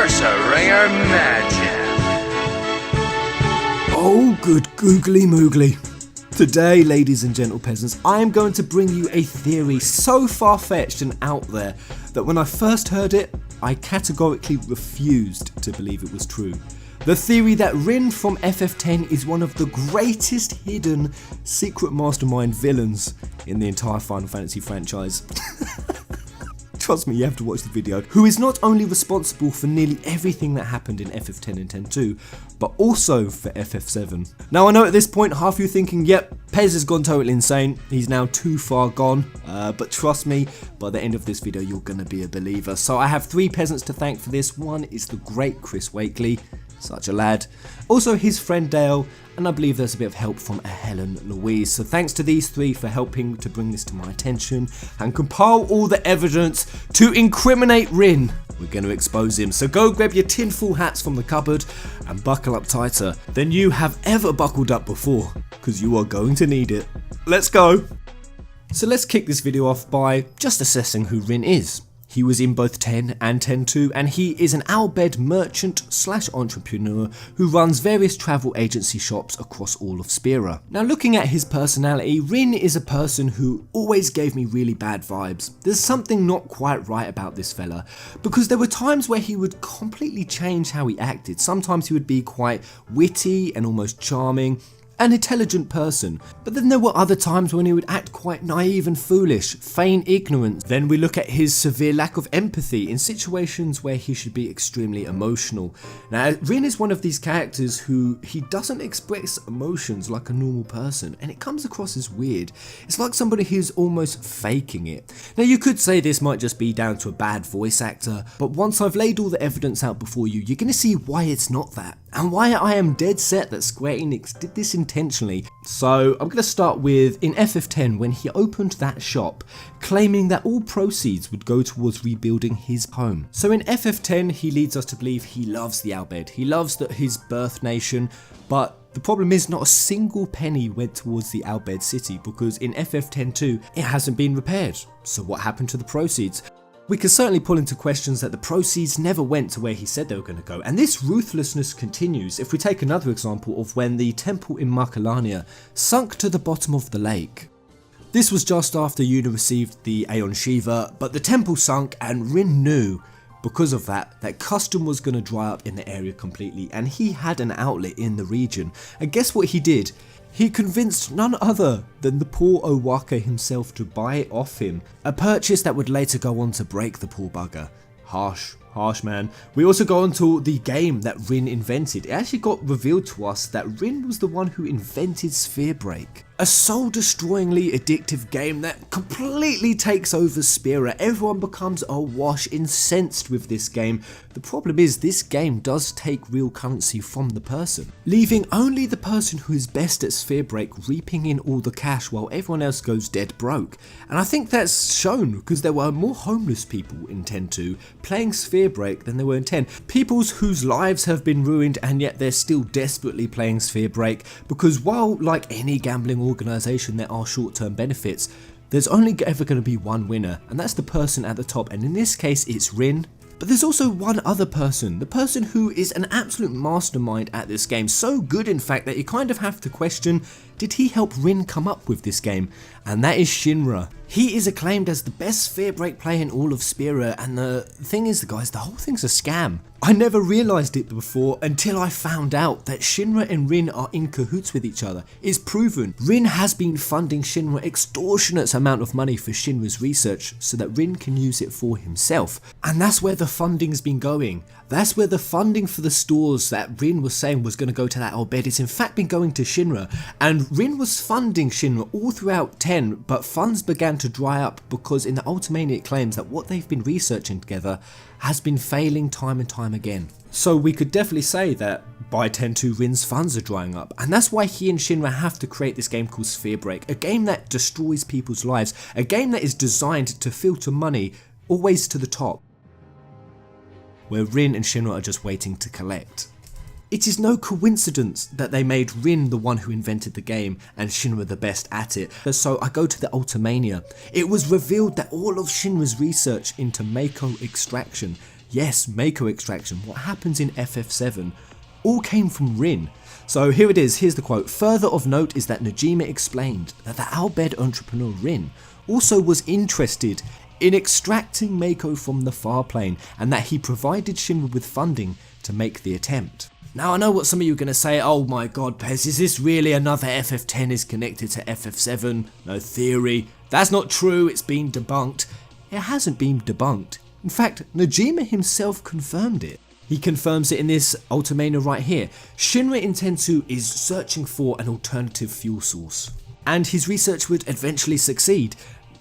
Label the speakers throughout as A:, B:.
A: Ringer Magic.
B: Oh, good googly moogly. Today, ladies and gentle peasants, I am going to bring you a theory so far-fetched and out there that when I first heard it, I categorically refused to believe it was true. The theory that Rin from FF10 is one of the greatest hidden secret mastermind villains in the entire Final Fantasy franchise. Trust me, you have to watch the video. Who is not only responsible for nearly everything that happened in FF10 and 10-2, but also for FF7. Now I know at this point half of you thinking, yep, Pez has gone totally insane, he's now too far gone, but trust me, by the end of this video you're gonna be a believer. So I have 3 peasants to thank for this. One is the great Chris Wakely, such a lad. Also his friend Dale, and I believe there's a bit of help from a Helen Louise. So thanks to these 3 for helping to bring this to my attention and compile all the evidence to incriminate Rin. We're going to expose him, so go grab your tinfoil hats from the cupboard and buckle up tighter than you have ever buckled up before, because you are going to need it. Let's go! So let's kick this video off by just assessing who Rin is. He was in both 10 and 10-2, and he is an Al-Bhed merchant / entrepreneur who runs various travel agency shops across all of Spira. Now looking at his personality, Rin is a person who always gave me really bad vibes. There's something not quite right about this fella, because there were times where he would completely change how he acted. Sometimes he would be quite witty and almost charming, an intelligent person, but then there were other times when he would act quite naive and foolish, feign ignorance. Then we look at his severe lack of empathy in situations where he should be extremely emotional. Now Rin is one of these characters who he doesn't express emotions like a normal person, and it comes across as weird. It's like somebody who's almost faking it. Now you could say this might just be down to a bad voice actor, but once I've laid all the evidence out before you, you're going to see why it's not that, and why I am dead set that Square Enix did this intentionally. So I'm going to start with in FF10 when he opened that shop, claiming that all proceeds would go towards rebuilding his home. So in FF10 he leads us to believe he loves the Al-Bhed, he loves his birth nation, but the problem is not a single penny went towards the Al-Bhed city, because in FF10-2 it hasn't been repaired. So what happened to the proceeds? We can certainly pull into questions that the proceeds never went to where he said they were going to go, and this ruthlessness continues if we take another example of when the temple in Markalania sunk to the bottom of the lake. This was just after Yuna received the Aeon Shiva, but the temple sunk and Rin knew because of that custom was going to dry up in the area completely, and he had an outlet in the region. And guess what he did? He convinced none other than the poor Owaka himself to buy it off him, a purchase that would later go on to break the poor bugger. Harsh man. We also go on to the game that Rin invented. It actually got revealed to us that Rin was the one who invented Sphere Break. A soul-destroyingly addictive game that completely takes over Spira. Everyone becomes awash, incensed with this game. The problem is this game does take real currency from the person, leaving only the person who is best at Sphere Break reaping in all the cash while everyone else goes dead broke. And I think that's shown because there were more homeless people in 10-2 playing Sphere Break than there were in 10. Peoples whose lives have been ruined and yet they're still desperately playing Sphere Break, because while like any gambling organisation there are short-term benefits, there's only ever going to be one winner, and that's the person at the top, and in this case it's Rin. But there's also one other person, the person who is an absolute mastermind at this game, so good in fact that you kind of have to question, did he help Rin come up with this game? And that is Shinra. He is acclaimed as the best Sphere Break player in all of Spira, and the thing is guys, the whole thing's a scam. I never realised it before until I found out that Shinra and Rin are in cahoots with each other. It's proven. Rin has been funding Shinra extortionate amount of money for Shinra's research so that Rin can use it for himself. And that's where the funding's been going. That's where the funding for the stores that Rin was saying was going to go to that Al-Bhed is in fact been going to Shinra. And Rin was funding Shinra all throughout 10, but funds began to dry up because in the ultimania it claims that what they've been researching together has been failing time and time again. So we could definitely say that by 10-2 Rin's funds are drying up, and that's why he and Shinra have to create this game called Sphere Break, a game that destroys people's lives, a game that is designed to filter money always to the top, where Rin and Shinra are just waiting to collect. It is no coincidence that they made Rin the one who invented the game and Shinra the best at it. So I go to the ultimania. It was revealed that all of Shinra's research into mako extraction yes, mako extraction, what happens in FF7, all came from Rin. So here it is, here's the quote. Further of note is that Najima explained that the Al-Bhed entrepreneur Rin also was interested in extracting mako from the farplane, and that he provided Shinra with funding to make the attempt. Now I know what some of you are going to say, oh my god Pez, is this really another FF10 is connected to FF7? No theory. That's not true, it's been debunked. It hasn't been debunked. In fact, Najima himself confirmed it. He confirms it in this ultimania right here. Shinra in 10-2 is searching for an alternative fuel source, and his research would eventually succeed,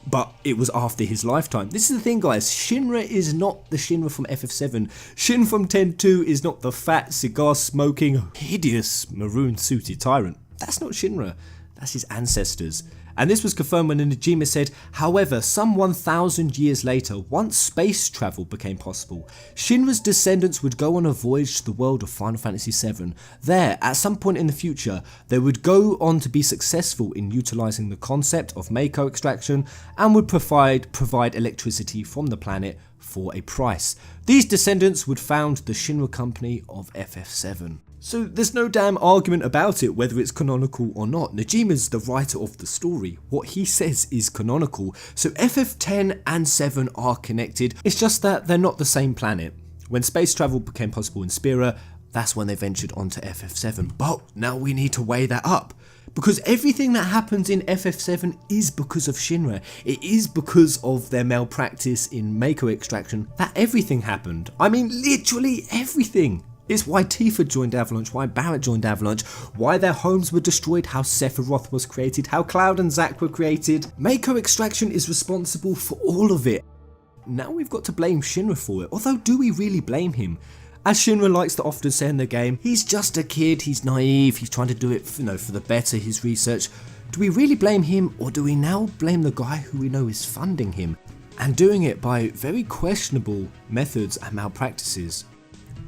B: but it was after his lifetime. This is the thing guys, Shinra is not the Shinra from FF7. Shin from 10-2 is not the fat, cigar smoking, hideous, maroon suited tyrant. That's not Shinra, that's his ancestors. And this was confirmed when Najima said, however, some 1,000 years later, once space travel became possible, Shinra's descendants would go on a voyage to the world of Final Fantasy VII. There, at some point in the future, they would go on to be successful in utilising the concept of mako extraction and would provide electricity from the planet for a price. These descendants would found the Shinra company of FF7. So there's no damn argument about it whether it's canonical or not. Najima's the writer of the story. What he says is canonical. So FF10 and 7 are connected. It's just that they're not the same planet. When space travel became possible in Spira, that's when they ventured onto FF7. But now we need to weigh that up, because everything that happens in FF7 is because of Shinra. It is because of their malpractice in mako extraction that everything happened. I mean, literally everything. It's why Tifa joined Avalanche, why Barrett joined Avalanche, why their homes were destroyed, how Sephiroth was created, how Cloud and Zack were created. Mako extraction is responsible for all of it. Now we've got to blame Shinra for it, although do we really blame him? As Shinra likes to often say in the game, he's just a kid, he's naive, he's trying to do it for the better, his research. Do we really blame him, or do we now blame the guy who we know is funding him and doing it by very questionable methods and malpractices?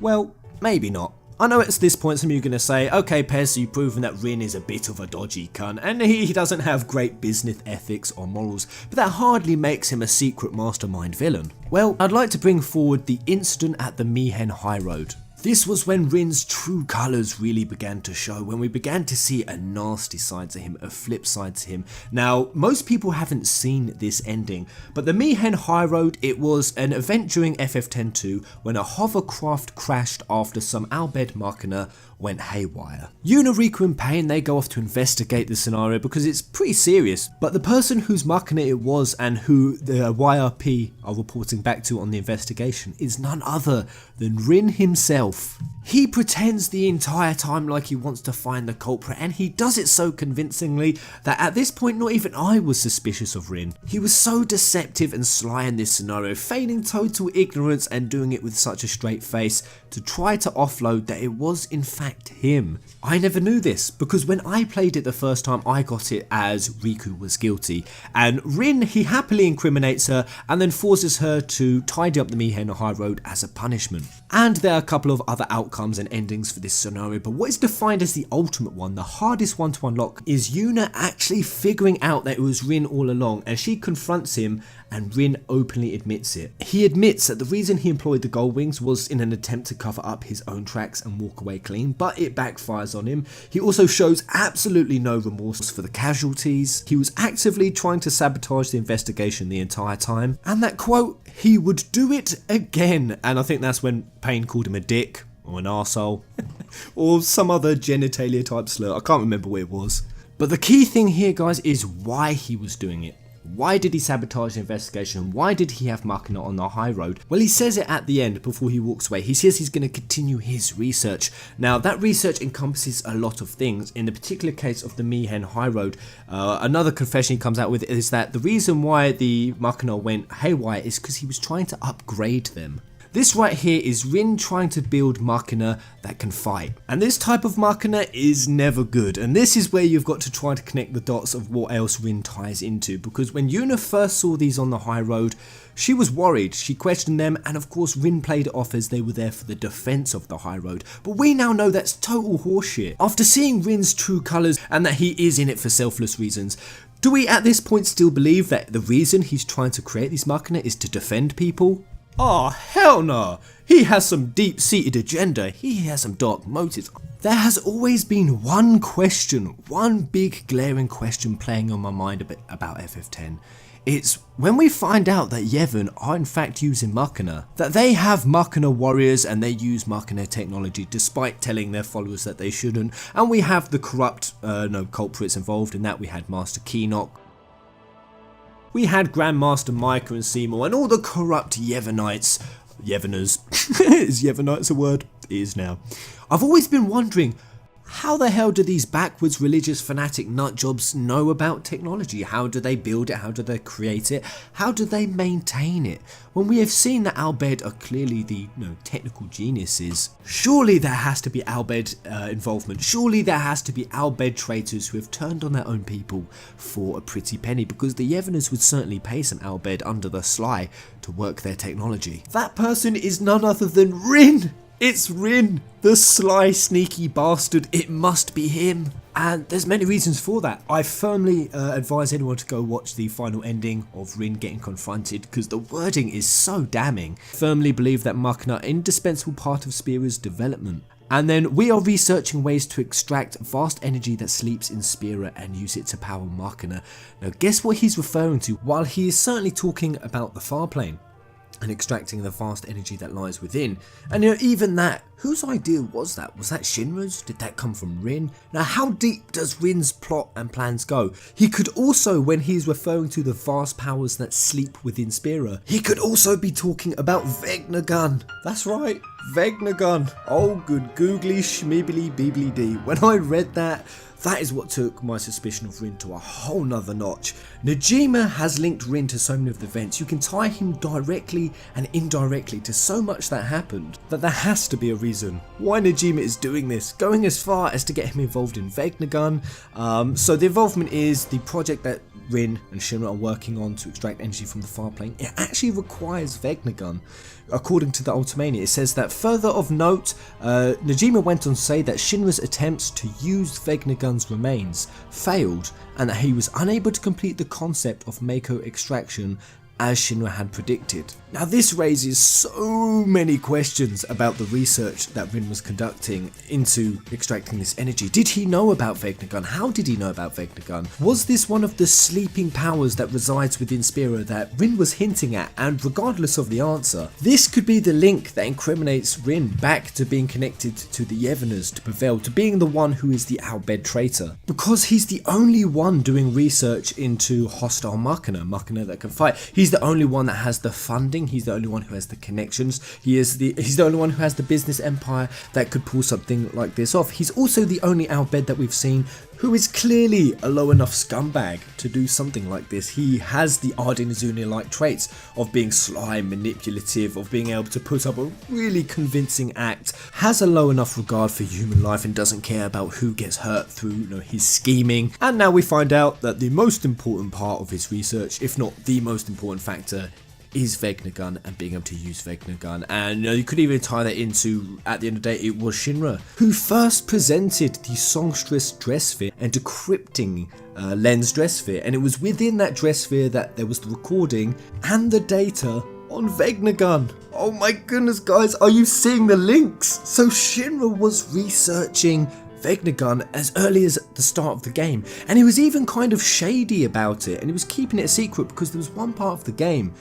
B: Well, maybe not. I know at this point some of you are going to say, okay Pez, you've proven that Rin is a bit of a dodgy cunt and he doesn't have great business ethics or morals, but that hardly makes him a secret mastermind villain. Well, I'd like to bring forward the incident at the Mien Road. This was when Rin's true colours really began to show, when we began to see a nasty side to him, a flip side to him. Now, most people haven't seen this ending, but the Mien Road, it was an event during FF10-2 when a hovercraft crashed after some Al-Bhed Machina went haywire. Yuna, Riku and Pain, they go off to investigate the scenario because it's pretty serious, but the person whose Machina it was and who the YRP are reporting back to on the investigation is none other than Rin himself. He pretends the entire time like he wants to find the culprit, and he does it so convincingly that at this point not even I was suspicious of Rin. He was so deceptive and sly in this scenario, feigning total ignorance and doing it with such a straight face to try to offload that it was in fact him. I never knew this because when I played it the first time I got it as Riku was guilty, and Rin, he happily incriminates her and then forces her to tidy up the Mien Road as a punishment. And there are a couple of other outcomes and endings for this scenario, but what is defined as the ultimate one, the hardest one to unlock, is Yuna actually figuring out that it was Rin all along, and she confronts him and Rin openly admits it. He admits that the reason he employed the Gold Wings was in an attempt to cover up his own tracks and walk away clean, but it backfires on him. He also shows absolutely no remorse for the casualties. He was actively trying to sabotage the investigation the entire time, and that quote, he would do it again, and I think that's when Pain called him a dick or an arsehole or some other genitalia type slur. I can't remember what it was. But the key thing here guys is why he was doing it. Why did he sabotage the investigation? Why did he have Machina on the high road? Well, he says it at the end before he walks away. He says he's going to continue his research. Now, that research encompasses a lot of things. In the particular case of the Mien High Road, another confession he comes out with is that the reason why the Machina went haywire is because he was trying to upgrade them. This right here is Rin trying to build Machina that can fight. And this type of Machina is never good. And this is where you've got to try to connect the dots of what else Rin ties into. Because when Yuna first saw these on the high road, she was worried, she questioned them, and of course Rin played it off as they were there for the defense of the high road. But we now know that's total horseshit. After seeing Rin's true colours and that he is in it for selfless reasons, do we at this point still believe that the reason he's trying to create these Machina is to defend people? Oh, hell no! He has some deep-seated agenda, he has some dark motives. There has always been one question, one big glaring question playing on my mind a bit about FF10. It's when we find out that Yevon are in fact using Machina, that they have Machina warriors and they use Machina technology despite telling their followers that they shouldn't, and we have the corrupt culprits involved in that. We had Master Keenock, we had Grandmaster Micah and Seymour, and all the corrupt Yevonites. Yevoners. Is Yevonites a word? It is now. I've always been wondering, how the hell do these backwards religious fanatic nutjobs know about technology? How do they build it? How do they create it? How do they maintain it? When we have seen that Albed are clearly the technical geniuses, surely there has to be Albed involvement. Surely there has to be Albed traitors who have turned on their own people for a pretty penny, because the Yevoners would certainly pay some Albed under the sly to work their technology. That person is none other than Rin! It's Rin, the sly, sneaky bastard. It must be him. And there's many reasons for that. I firmly advise anyone to go watch the final ending of Rin getting confronted, because the wording is so damning. Firmly believe that Machina are an indispensable part of Spira's development. And then we are researching ways to extract vast energy that sleeps in Spira and use it to power Machina. Now guess what he's referring to while he is certainly talking about the farplane and extracting the vast energy that lies within. And even that, whose idea was that? Was that Shinra's? Did that come from Rin? Now how deep does Rin's plot and plans go? He could also, when he's referring to the vast powers that sleep within Spira, he could also be talking about Vegnagun. That's right, Vegnagun. Oh good googly schmeebly beebly dee. When I read that, that is what took my suspicion of Rin to a whole nother notch. Najima has linked Rin to so many of the events. You can tie him directly and indirectly to so much that happened, that there has to be a reason why Najima is doing this, going as far as to get him involved in Vegnagun. So the involvement is the project that Rin and Shinra are working on to extract energy from the farplane. It actually requires Vegnagun. According to the Ultimania, it says that further of note, Najima went on to say that Shinra's attempts to use Vegnagun's remains failed, and that he was unable to complete the concept of mako extraction as Shinra had predicted. Now this raises so many questions about the research that Rin was conducting into extracting this energy. Did he know about Vegnagun? How did he know about Vegnagun? Was this one of the sleeping powers that resides within Spira that Rin was hinting at? And regardless of the answer, this could be the link that incriminates Rin back to being connected to the Yevoners, to Prevail, to being the one who is the Albed traitor. Because he's the only one doing research into hostile Machina that can fight. He's the only one that has the funding, he's the only one who has the connections, he's the only one who has the business empire that could pull something like this off. He's also the only Albed that we've seen who is clearly a low enough scumbag to do something like this. He has the Ardyn Azunia-like traits of being sly, manipulative, of being able to put up a really convincing act, has a low enough regard for human life and doesn't care about who gets hurt through his scheming. And now we find out that the most important part of his research, if not the most important factor, is Vegnagun and being able to use Vegnagun. And you could even tie that into, at the end of the day, it was Shinra who first presented the songstress dress sphere and decrypting Len's dress sphere, and it was within that dress sphere that there was the recording and the data on Vegnagun. Oh my goodness guys, are you seeing the links? So Shinra was researching Vegnagun as early as the start of the game, and he was even kind of shady about it, and he was keeping it a secret because there was one part of the game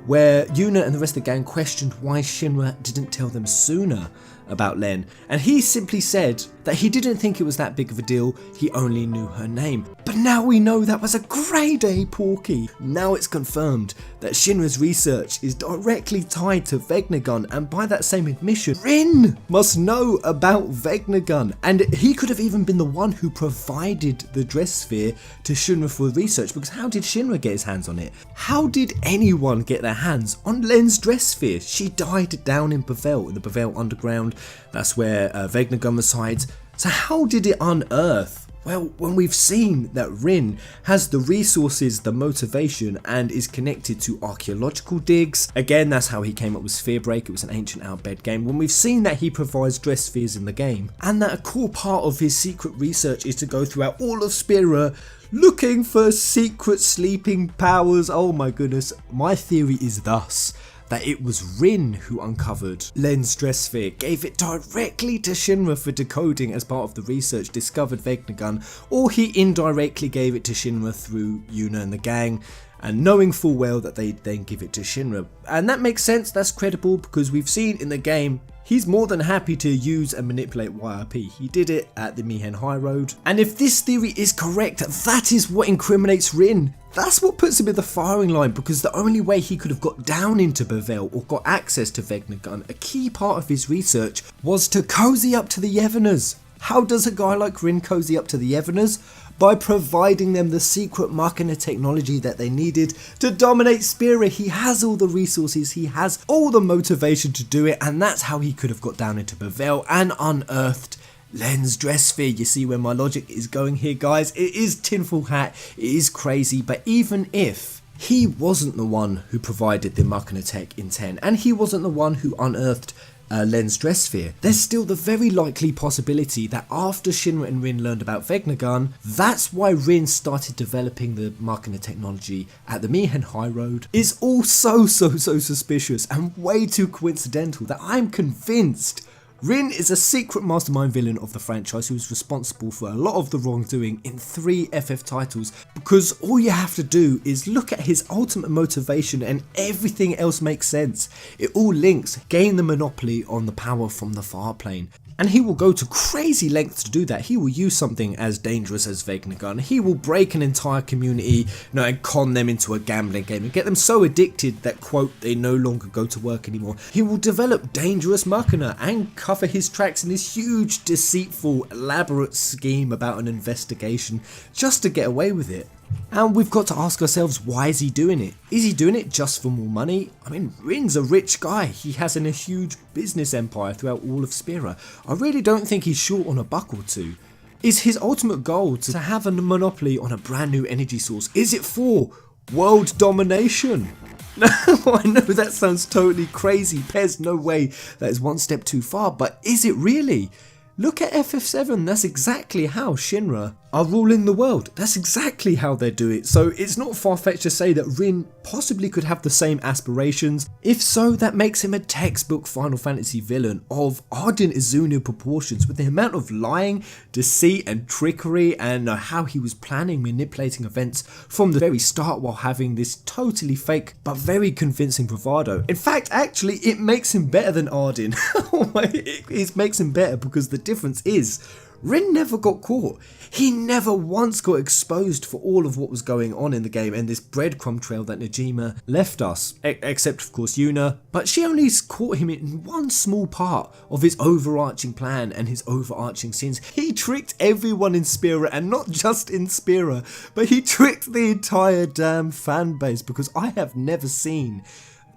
B: where Yuna and the rest of the gang questioned why Shinra didn't tell them sooner about Len, and he simply said that he didn't think it was that big of a deal, he only knew her name. But now we know that was a grade A porky. Now it's confirmed that Shinra's research is directly tied to Vegnagun, and by that same admission, Rin must know about Vegnagun, and he could have even been the one who provided the dress sphere to Shinra for research, because how did Shinra get his hands on it? How did anyone get their hands on Len's dress sphere? She died down in Prevail, in the Prevail underground. That's where Vegnagun resides. So how did it unearth? Well, when we've seen that Rin has the resources, the motivation, and is connected to archaeological digs. Again, that's how he came up with Spherebreak. It was an ancient Albed game. When we've seen that he provides dress spheres in the game, and that a core part of his secret research is to go throughout all of Spira looking for secret sleeping powers. Oh my goodness. My theory is thus that it was Rin who uncovered Len's stress sphere, gave it directly to Shinra for decoding as part of the research, discovered Vegnagun, or he indirectly gave it to Shinra through Yuna and the gang, and knowing full well that they'd then give it to Shinra. And that makes sense, that's credible, because we've seen in the game he's more than happy to use and manipulate YRP. He did it at the Mien Road. And if this theory is correct, that is what incriminates Rin. That's what puts him in the firing line, because the only way he could have got down into Bevelle or got access to Vegnagun, a key part of his research, was to cozy up to the Yevoners. How does a guy like Rin cozy up to the Yevoners? By providing them the secret Machina technology that they needed to dominate Spira. He has all the resources, he has all the motivation to do it, and that's how he could have got down into Bevelle and unearthed Len's dress sphere. You see where my logic is going here, guys? It is tinfoil hat, it is crazy, but even if he wasn't the one who provided the Machina tech in 10, and he wasn't the one who unearthed Len's dress sphere, there's still the very likely possibility that after Shinra and Rin learned about Vegnagun, that's why Rin started developing the Machina technology at the Mien Road. Is all so suspicious and way too coincidental that I'm convinced Rin is a secret mastermind villain of the franchise who is responsible for a lot of the wrongdoing in 3 FF titles, because all you have to do is look at his ultimate motivation and everything else makes sense. It all links, gain the monopoly on the power from the farplane. And he will go to crazy lengths to do that. He will use something as dangerous as Vegnagun. He will break an entire community, and con them into a gambling game and get them so addicted that, quote, they no longer go to work anymore. He will develop dangerous Machina and cover his tracks in this huge, deceitful, elaborate scheme about an investigation just to get away with it. And we've got to ask ourselves, why is he doing it? Is he doing it just for more money? I mean, Rin's a rich guy. He has a huge business empire throughout all of Spira. I really don't think he's short on a buck or two. Is his ultimate goal to have a monopoly on a brand new energy source? Is it for world domination? No, I know that sounds totally crazy. Pez, no way. That is one step too far. But is it really? Look at FF7, that's exactly how Shinra are ruling the world. That's exactly how they do it. So it's not far-fetched to say that Rin possibly could have the same aspirations. If so, that makes him a textbook Final Fantasy villain of ardent Izuna proportions, with the amount of lying, deceit and trickery, and how he was planning, manipulating events from the very start while having this totally fake but very convincing bravado. In fact, actually, it makes him better than Arden. It makes him better because the difference is Rin never got caught. He never once got exposed for all of what was going on in the game and this breadcrumb trail that Najima left us, except of course Yuna, but she only caught him in one small part of his overarching plan and his overarching sins. He tricked everyone in Spira, and not just in Spira, but he tricked the entire damn fan base, because I have never seen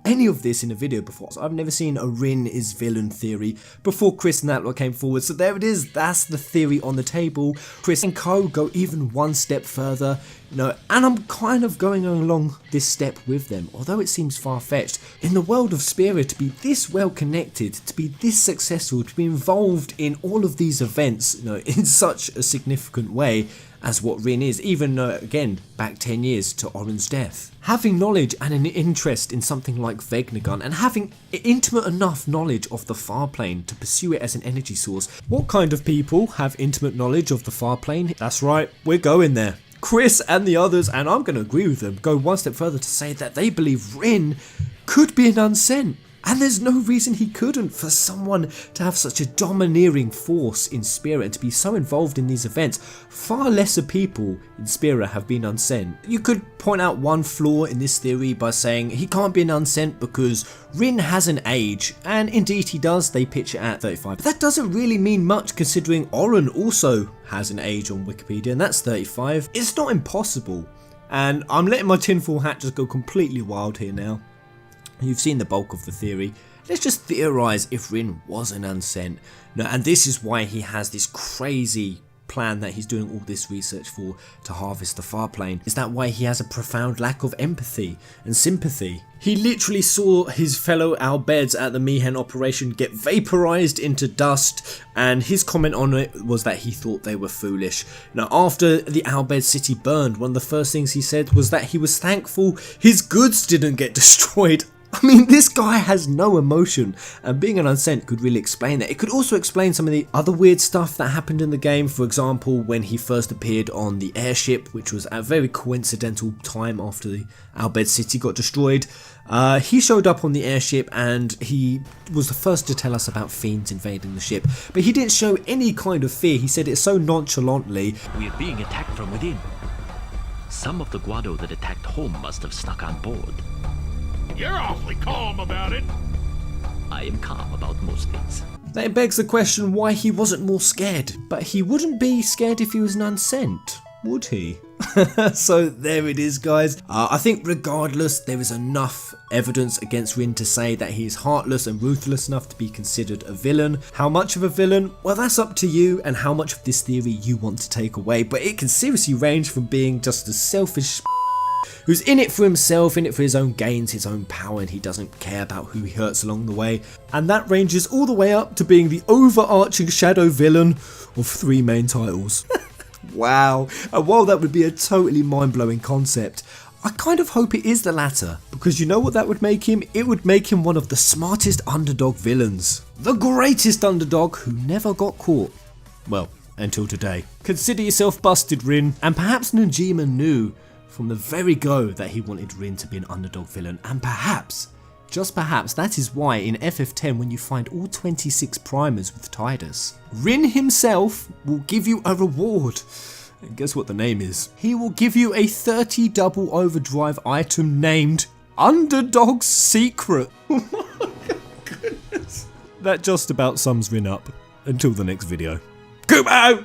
B: any of this in a video before. So I've never seen a Rin is villain theory before Chris and Atla came forward. So there it is, that's the theory on the table. Chris and Co go even one step further, and I'm kind of going along this step with them, although it seems far-fetched. In the world of Spira, to be this well connected, to be this successful, to be involved in all of these events, in such a significant way as what Rin is, even again back 10 years to Oren's death. Having knowledge and an interest in something like Vegnagun, and having intimate enough knowledge of the farplane to pursue it as an energy source. What kind of people have intimate knowledge of the farplane? That's right, we're going there. Chris and the others, and I'm going to agree with them, go one step further to say that they believe Rin could be an unsent. And there's no reason he couldn't. For someone to have such a domineering force in Spira and to be so involved in these events, far lesser people in Spira have been unsent. You could point out one flaw in this theory by saying he can't be an unsent because Rin has an age, and indeed he does, they pitch it at 35. But that doesn't really mean much considering Oren also has an age on Wikipedia, and that's 35. It's not impossible, and I'm letting my tinfoil hat just go completely wild here now. You've seen the bulk of the theory. Let's just theorise if Rin was an unsent. And this is why he has this crazy plan that he's doing all this research for, to harvest the farplane. Is that why he has a profound lack of empathy and sympathy? He literally saw his fellow Albeds at the Mien operation get vaporized into dust, and his comment on it was that he thought they were foolish. Now, after the Albed city burned, one of the first things he said was that he was thankful his goods didn't get destroyed. I mean, this guy has no emotion, and being an unsent could really explain that. It could also explain some of the other weird stuff that happened in the game. For example, when he first appeared on the airship, which was at a very coincidental time after the Albed City got destroyed. He showed up on the airship and he was the first to tell us about fiends invading the ship, but he didn't show any kind of fear. He said it so nonchalantly.
C: We are being attacked from within. Some of the Guado that attacked home must have snuck on board.
D: You're awfully calm about it.
C: I am calm about most things.
B: That begs the question why he wasn't more scared. But he wouldn't be scared if he was an unsent, would he? So there it is, guys. I think regardless, there is enough evidence against Rin to say that he is heartless and ruthless enough to be considered a villain. How much of a villain? Well, that's up to you and how much of this theory you want to take away. But it can seriously range from being just a selfish who's in it for himself, in it for his own gains, his own power, and he doesn't care about who he hurts along the way. And that ranges all the way up to being the overarching shadow villain of 3 main titles. Wow, and while that would be a totally mind-blowing concept, I kind of hope it is the latter, because you know what that would make him? It would make him one of the smartest underdog villains. The greatest underdog who never got caught. Well, until today. Consider yourself busted, Rin, and perhaps Najima knew from the very go that he wanted Rin to be an underdog villain, and perhaps, just perhaps, that is why in FF10 when you find all 26 primers with Tidus, Rin himself will give you a reward. And guess what the name is? He will give you a 30 double overdrive item named Underdog's Secret. Oh my goodness. That just about sums Rin up. Until the next video. Kubo!